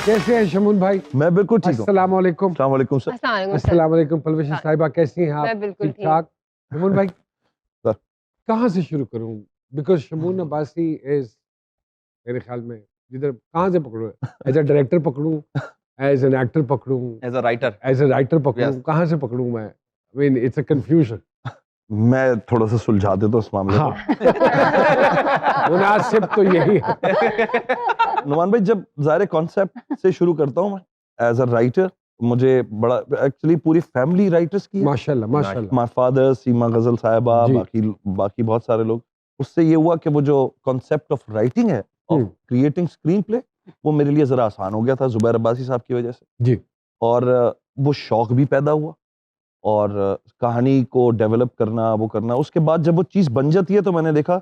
कैसे हैं शमून भाई? मैं बिल्कुल ठीक हूँ। अस्सलाम वालेकुम। अस्सलाम वालेकुम सर। अस्सलाम वालेकुम परवेश साहिबा, कैसी हैं आप? मैं बिल्कुल ठीक ठाक। शमून भाई सर। कहाँ से शुरू करूँ? बिकॉज शमून अब्बासी इज मेरे ख्याल में जिधर कहाँ से पकड़ूं? एज अ डायरेक्टर पकड़ूं, एज एन एक्टर पकड़ूं, as a writer, as a writer पकड़ूं, Yes. कहाँ से पकड़ूं मैं? I mean it's a confusion. मैं थोड़ा सा सुलझा देता हूँ इस मामले को। हाँ मुनासिब तो यही है। नुमान भाई, जब ज़ाहिर कॉन्सेप्ट से शुरू करता हूँ मैं एज अ राइटर, मुझे बड़ा एक्चुअली पूरी फैमिली राइटर्स की है। माशाल्लाह माशाल्लाह। माय फादर, सीमा गजल साहिबा, जी। बाकी बहुत सारे लोग। उससे ये हुआ कि वो जो कॉन्सेप्ट ऑफ राइटिंग है, ऑफ क्रिएटिंग स्क्रीन प्ले, वो मेरे लिए ज़रा आसान हो गया था जुबैर अब्बासी साहब की वजह से। जी। और वो शौक भी पैदा हुआ और कहानी को डेवलप करना, वो करना। उसके बाद जब वो चीज़ बन जाती है तो मैंने देखा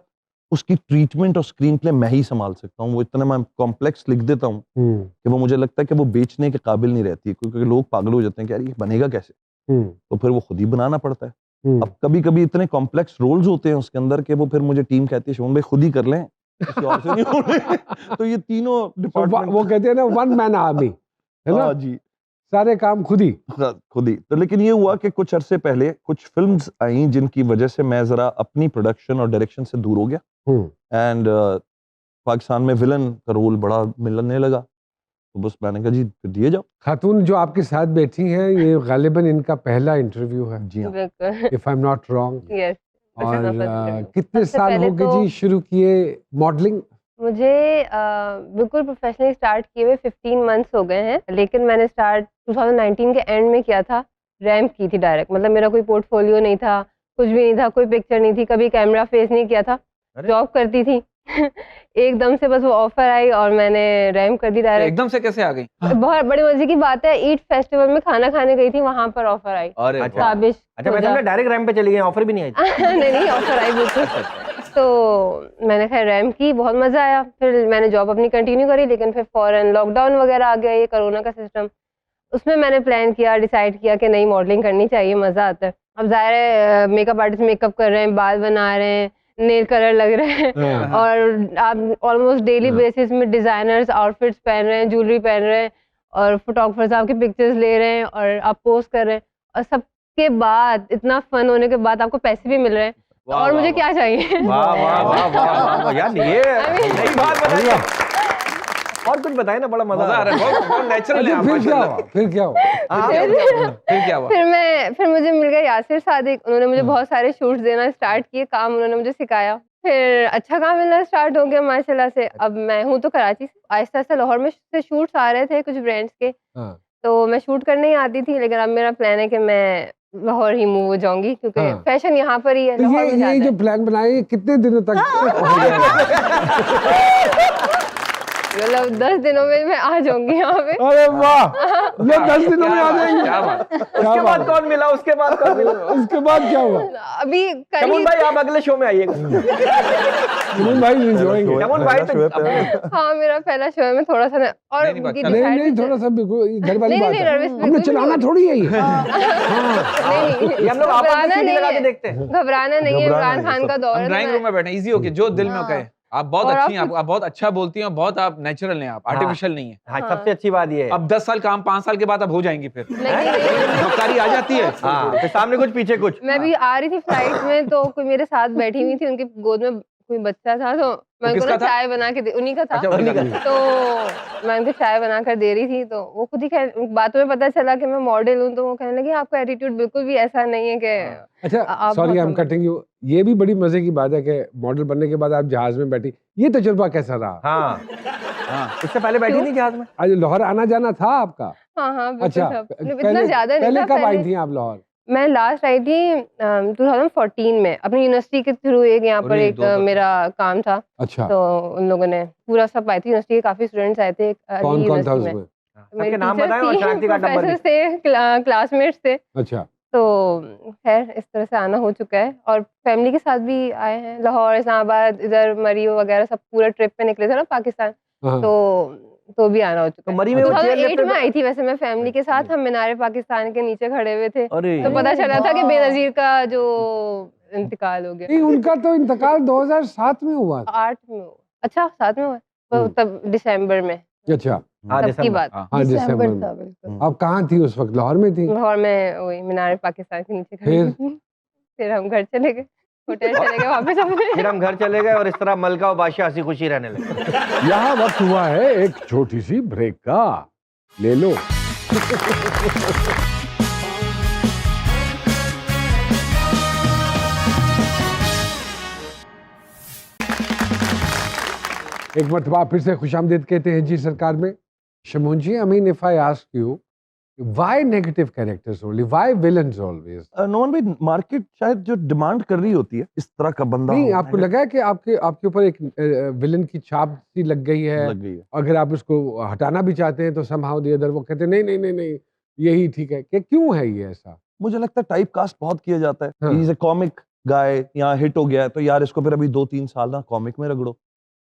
उसकी ट्रीटमेंट और स्क्रीन प्ले मैं ही संभाल सकता हूँ। वो इतना मैं कॉम्प्लेक्स लिख देता हूँ कि वो मुझे लगता है कि वो बेचने के काबिल नहीं रहती है, क्योंकि लोग पागल हो जाते हैं कि यार ये बनेगा कैसे, तो फिर वो खुद ही बनाना पड़ता है। अब कभी कभी इतने कॉम्प्लेक्स रोल्स होते हैं उसके अंदर के वो फिर मुझे टीम कहती है शमून भाई खुद ही कर लें, किसी और से नहीं हो रहे। तो ये तीनों डिपार्टमेंट, वो कहते हैं ना वन मैन आर्मी, है ना? हाँ जी, सारे काम खुद ही। तो लेकिन ये हुआ कि कुछ अरसे पहले कुछ फिल्म्स आई जिनकी वजह से मैं जरा अपनी प्रोडक्शन और डायरेक्शन से दूर हो गया एंड पाकिस्तान में विलन का रोल बड़ा मिलने लगा, तो बस मैंने कहा जी फिर दिए जाओ। खातून जो आपके साथ बैठी हैं ये गालिबन इनका पहला इंटरव्यू है, जी हाँ। If I am not wrong. Yes. और कितने सबसे साल पहले हो गए तो जी शुरू किए मॉडलिंग? मुझे बिल्कुल प्रोफेशनली स्टार्ट किए हुए 15 मंथ्स हो गए हैं, लेकिन मैंने स्टार्ट 2019 के एंड में किया था। रैम्प की थी डायरेक्ट, मतलब मेरा कोई पोर्टफोलियो नहीं था, कुछ भी नहीं था, कोई पिक्चर नहीं थी, कभी कैमरा फेस नहीं किया था, जॉब करती थी। एकदम से बस वो ऑफर आई और मैंने रैम्प कर दी डायरेक्ट। एकदम से कैसे आ गई? बहुत बड़ी मजे की बात है, ईट फेस्टिवल में खाना खाने गई थी, वहां पर ऑफर आई। अरे अच्छा। वाह। साबिश अच्छा, मैं समझा डायरेक्ट रैंप पे चली गई, ऑफर भी नहीं आई थी। नहीं ऑफर आई बिल्कुल। तो मैंने खैर रैम्प की, बहुत मजा आया। फिर मैंने जॉब अपनी कंटिन्यू करी, लेकिन फिर फौरन लॉकडाउन वगैरह आ गया, ये कोरोना का सिस्टम। उसमें मैंने प्लान किया, डिसाइड किया कि नहीं मॉडलिंग करनी चाहिए, मजा आता है। अब जाहिर है मेकअप आर्टिस्ट मेकअप कर रहे हैं, बाल बना रहे हैं, नेल कलर लग रहे हैं और आप ऑलमोस्ट डेली बेसिस में डिजाइनर्स आउटफिट्स पहन रहे हैं, ज्वेलरी पहन रहे हैं और फोटोग्राफर्स आपके पिक्चर्स ले रहे हैं और आप पोस्ट कर रहे हैं, और सबके बाद इतना फन होने के बाद आपको पैसे भी मिल रहे हैं, और मुझे क्या चाहिए। वाह वाह वाह वाह वाह यार, ये नई बात बताइए। और कुछ बताए ना, बड़ा मजा मजा आ रहा है, बहुत नेचुरल है आप, फिर क्या माशाल्लाह। हुआ? फिर क्या हुआ? फिर क्या हुआ? फिर मुझे मिल गया यासिर सादिक, उन्होंने मुझे बहुत सारे शूट्स देना स्टार्ट किए, काम उन्होंने मुझे सिखाया, फिर अच्छा काम मिलना स्टार्ट हो गया माशाल्लाह से। अब मैं हूँ तो कराची से, आहिस्ता आहिस्ता लाहौर में से शूट्स आ रहे थे कुछ ब्रांड्स के, तो मैं शूट करने ही आती थी, लेकिन अब मेरा प्लान है कि मैं लाहौर ही मूव हो जाऊंगी, क्योंकि फैशन यहाँ पर ही है। तो ये जो प्लान बनाए ये कितने दिनों तक हो जाएगा? मतलब 10 दिनों में मैं आ जाऊंगी यहाँ पे। अरे वाह, ये 10 दिनों में आ जाएंगे। क्या बात? उसके बाद कौन मिला, उसके बाद कौन मिला? उसके बाद क्या हुआ? अभी कल शमून ही, भाई आप अगले शो में आइएगा। शमून भाई enjoying। शमून भाई तो हाँ मेरा पहला शो है, मैं थोड़ा सा और नहीं, उनकी नहीं, नहीं decide- थोड़ा सा घर वाली नहीं, बात नहीं, है, nervous हमने बिल्कुल चलाना नहीं। थोड़ी है ये। नहीं, ये हम लोग आपस में घबराना सीढ़ी नहीं लगा के है, देखते हैं। घबराना नहीं है, घबराना इमरान नहीं है, खान का दौर हम है। ड्राइंग रूम में बैठे, इजी हो के जो दिल में कहे। आप बहुत और अच्छी हैं, आप आप बहुत अच्छा बोलती हैं, बहुत आप नेचुरल हैं, आप आर्टिफिशियल नहीं है। हाँ, सबसे अच्छी बात ये है। अब 10 साल काम 5 साल के बाद अब हो जाएंगी, फिर नहीं, नौकरी आ जाती है। हाँ, फिर सामने कुछ पीछे कुछ। मैं भी आ रही थी फ्लाइट में, तो कोई मेरे साथ बैठी हुई थी, उनकी गोद में कोई बच्चा था, तो मैं उनको किसका ना था? चाय बना के उन्हीं का था। अच्छा, उन्हीं का। तो मैं उनको चाय बना कर दे रही थी, तो वो खुद ही बातों में पता चला कि मैं मॉडल हूँ, तो वो कहने लगी आपका एटीट्यूड बिल्कुल भी ऐसा नहीं है कि अच्छा आप सॉरी आई एम बहुत कटिंग यू, ये भी बड़ी मजे की बात है कि मॉडल बनने के बाद आप जहाज में बैठी, ये तजुर्बा कैसा रहा? हाँ, हाँ, इससे पहले बैठी नहीं जहाज में? आज लाहौर आना जाना था आपका? हाँ बिल्कुल अच्छा था। इतना ज्यादा नहीं पहले था। कब आई थी आप लाहौर? मैं लास्ट आई थी 2014 में, अपनी यूनिवर्सिटी के थ्रू एक यहाँ पर अरे, एक 2014 मेरा काम था, अच्छा तो उन लोगों ने पूरा सब आई थी, यूनिवर्सिटी के काफी स्टूडेंट्स आए थे कौन कौन था यूनिवर्सिटी में। उसमें? सबके नाम बताएं और शनाख्ती कार्ड नंबर भी। प्रोफेसर थे, क्लासमेट्स थे, अच्छा तो खैर इस तरह से आना हो चुका है, और फैमिली के साथ भी आए हैं, लाहौर, इस्लामाबाद, इधर मरियो वगैरह सब पूरा ट्रिप पे निकले थे ना पाकिस्तान, हाँ। तो भी आना हो चुका तो है। मरी में वो चेयर 2008 लिफ्ट में आई थी वैसे मैं फैमिली के साथ, हम मीनार पाकिस्तान के नीचे खड़े हुए थे, अरे तो पता चला था कि बेनजीर का जो इंतकाल हो गया। नहीं उनका तो इंतकाल 2007 में हुआ था। 8 में अच्छा 7 में हुआ, तो तब दिसंबर में। अच्छा हाँ, तब की दिसंबर। बात। हाँ दिसंबर दिसंबर था में। बिल्कुल। आप कहाँ थी उस वक्त? लाहौर में थी? लाहौर में वही मीनार पाकिस्तान के नीचे खड़ी फिर? थी। फिर हम घर चले गए, होटल चले गए वापस अपने। फिर हम घर चले गए और इस तरह मलका और बादशाह हंसी खुशी रहने लगे। यहाँ वक्त हुआ है एक छोटी सी ब्रेक का, ले लो। एक मरतबा फिर से खुशामदीद कहते हैं जी सरकार में। शमून जी, I mean if I ask you, why negative characters only? Why villains always? Noman भाई, मार्केट शायद जो डिमांड कर रही होती है इस तरह का बंदा नहीं, हो, आपको लगा है कि आपके ऊपर एक विलन की छाप सी लग गई है? लग गई है। अगर आप उसको हटाना भी चाहते हैं तो somehow the other वो कहते हैं नहीं नहीं नहीं नहीं यही ठीक है। कि क्यों है ये ऐसा? मुझे लगता है टाइप कास्ट बहुत किया जाता है। हाँ। ही इज ए कॉमिक गाय, यहाँ हिट हो गया है तो यार इसको फिर अभी 2-3 साल ना कॉमिक में रगड़ो।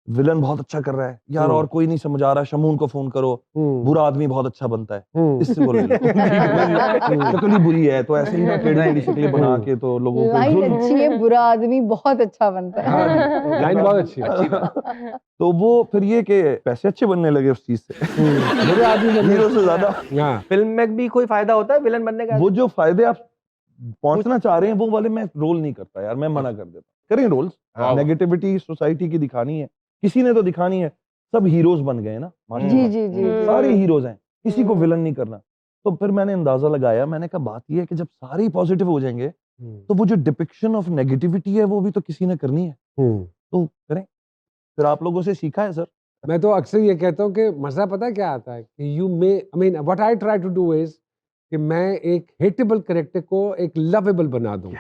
विलन बहुत अच्छा कर रहा है यार, और कोई नहीं समझ आ रहा, शमून को फोन करो, बुरा आदमी बहुत अच्छा बनता है, इससे बोल लो। शक्ल ही बुरी है तो ऐसे ही ना टेढ़ी टेढ़ी शक्लें बना के तो लोगों को लाइन अच्छी है, बुरा आदमी बहुत अच्छा बनता है। हाँ, लाइन बहुत अच्छी है। तो वो फिर ये कि पैसे अच्छे बनने लगे उस चीज से, बुरे आदमी बनने- हीरो से ज्यादा। हाँ, फिल्म में भी कोई फायदा होता है विलन बनने का? वो जो फायदे आप पहुंचना चाह रहे हैं वो वाले मैं रोल नहीं करता यार, मैं मना कर देता। करें रोल्स, हाँ। नेगेटिविटी सोसाइटी की दिखानी है, किसी ने तो दिखानी है। सब हीरोज बन गए ना जी जी जी जी। सारे हीरोज हैं, किसी को विलन नहीं करना। तो फिर मैंने अंदाजा लगाया, मैंने कहा बात ये है कि जब सारे पॉजिटिव हो जाएंगे तो वो जो डिपिक्शन ऑफ नेगेटिविटी है वो भी तो किसी ने करनी है, तो करें। फिर आप लोगों से सीखा है सर। मैं तो अक्सर ये कहता हूँ कि मजा पता क्या आता है कि you may I mean what I try to do is कि मैं एक हेटेबल कैरेक्टर को एक लवेबल बना दूं।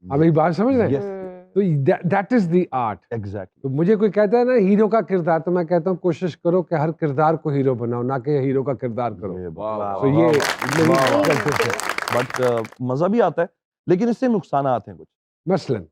अब मेरी बात समझ रहे हैं? Yes. तो that is the art. Exactly. तो मुझे कोई कहता है ना हीरो का किरदार, तो मैं कहता हूँ कोशिश करो कि हर किरदार को हीरो बनाओ, ना कि हीरो का किरदार करो। तो ये बट मजा भी आता है, लेकिन इससे नुकसान हैं कुछ। मसलन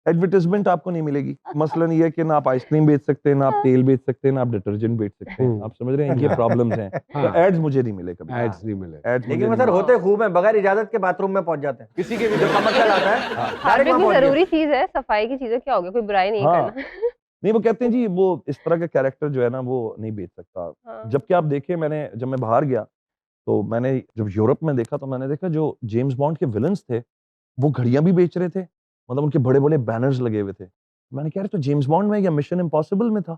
एडवर्टाइजमेंट आपको नहीं मिलेगी। मसलन ये है कि ना आप आइसक्रीम बेच सकते हैं, ना आप तेल बेच सकते हैं, ना आप डिटर्जेंट बेच सकते हैं। आप समझ रहे हैं, ये प्रॉब्लम्स हैं। तो हाँ। एड्स मुझे नहीं मिले कभी। एड्स नहीं मिले। एड्स लेकिन वो सर होते खूब है, बगैर इजाजत के बाथरूम में पहुंच जाते हैं। किसी के भी जो कमर्शियल आता है डायरेक्ट फैब्रिक वहां भी पहुंच गए। जरूरी चीज है, सफाई की चीज है, क्या हो गया, कोई बुराई नहीं हाँ। करना। नहीं, वो कहते हैं जी वो इस तरह का कैरेक्टर जो है ना वो नहीं बेच सकता। हाँ। जबकि आप देखें, मैंने जब मैं बाहर गया तो मैंने जब यूरोप में देखा तो मैंने देखा जो जेम्स बॉन्ड के विलन्स थे वो घड़ियां भी बेच रहे थे, मतलब उनके बड़े बड़े बैनर्स लगे हुए थे। मैंने कहा यार तो जेम्स बॉन्ड में या मिशन इम्पॉसिबल में था,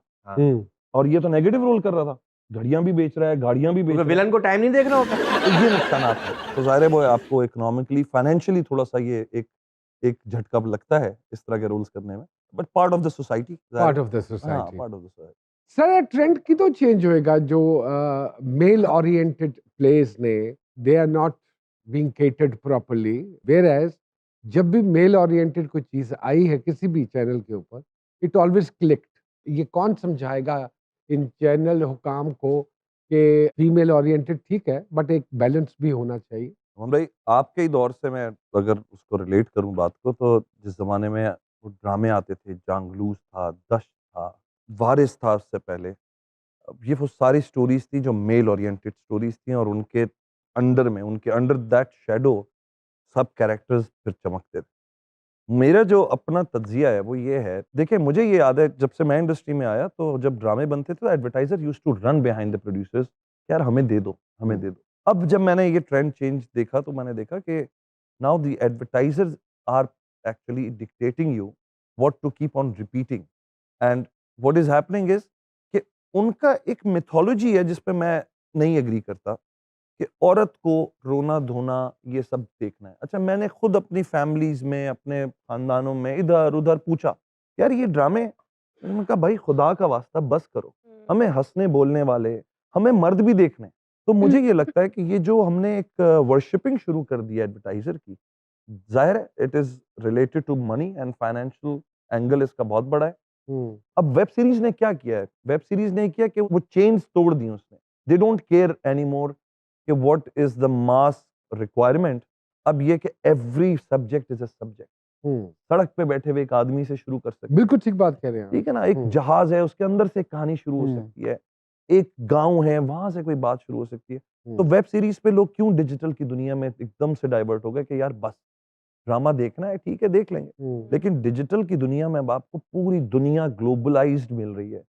और ये तो नेगेटिव रोल कर रहा था, घड़ियां भी बेच रहा है, गाड़ियां भी बेच रहा है। विलन को टाइम नहीं देखना होता। तो ये नुकसान है। तो जाहिर है वो आपको इकोनॉमिकली फाइनेंशियली थोड़ा सा ये एक झटका लगता है इस तरह के रूल्स करने में, but part of the society. Part of the हाँ, society. Part of the society. Sir trend की तो चेंज होएगा जो मेल ओरिएंटेड प्लेस ने they are not being catered properly, whereas जब भी मेल ओरिएंटेड कोई चीज आई है किसी भी चैनल के ऊपर, इट ऑलवेज क्लिक्ड। ये कौन समझाएगा इन चैनल हुकाम को कि फीमेल ओरिएंटेड ठीक है बट एक बैलेंस भी होना चाहिए? मोहन भाई, आपके ही दौर से मैं अगर उसको रिलेट करूं बात को, तो जिस जमाने में वो ड्रामे आते थे, जांगलूस था, दश था, वारिस था, उससे पहले अब ये वो सारी स्टोरीज थी जो मेल ओरिएंटेड स्टोरीज थी, और उनके अंडर में, उनके अंडर दैट शेडो सब कैरेक्टर्स फिर चमकते थे। मेरा जो अपना तज्जिया है वो ये है, देखिए मुझे ये याद है जब से मैं इंडस्ट्री में आया तो जब ड्रामे बनते थे तो advertiser used to run behind the producers, यार हमें दे दो, हमें दे दो। अब जब मैंने ये ट्रेंड चेंज देखा तो मैंने देखा कि now the advertisers are actually dictating you what to keep on repeating, and what is happening is कि उनका एक मिथोलॉजी है जिस पे मैं नहीं एग्री करता कि औरत को रोना धोना ये सब देखना है। अच्छा, मैंने खुद अपनी फैमिलीज में, अपने खानदानों में इधर उधर पूछा, यार ये ड्रामे, उनका भाई खुदा का वास्ता बस करो, हमें हंसने बोलने वाले, हमें मर्द भी देखने। तो मुझे ये लगता है कि ये जो हमने एक वर्शिपिंग शुरू कर दी एडवर्टाइजर की, जाहिर है it is related to money and financial angle इसका बहुत बड़ा है। अब वेब सीरीज ने क्या किया है, वेब सीरीज ने किया कि वो चेन्स तोड़ दी उसने। दे डोंट केयर एनीमोर कि what is the mass requirement. अब ये कि every subject is a subject. सड़क पे बैठे हुए एक आदमी से शुरू कर सकते हैं, बिल्कुल ठीक बात कह रहे हैं आप। ठीक है ना, एक जहाज है उसके अंदर से एक कहानी शुरू हो सकती है, एक गांव है वहां से कोई बात शुरू हो सकती है। तो वेब सीरीज पे लोग क्यों डिजिटल की दुनिया में एकदम से डाइवर्ट हो गए कि यार बस ड्रामा देखना है, ठीक है देख लेंगे, लेकिन डिजिटल की दुनिया में अब आपको पूरी दुनिया ग्लोबलाइज्ड मिल रही है।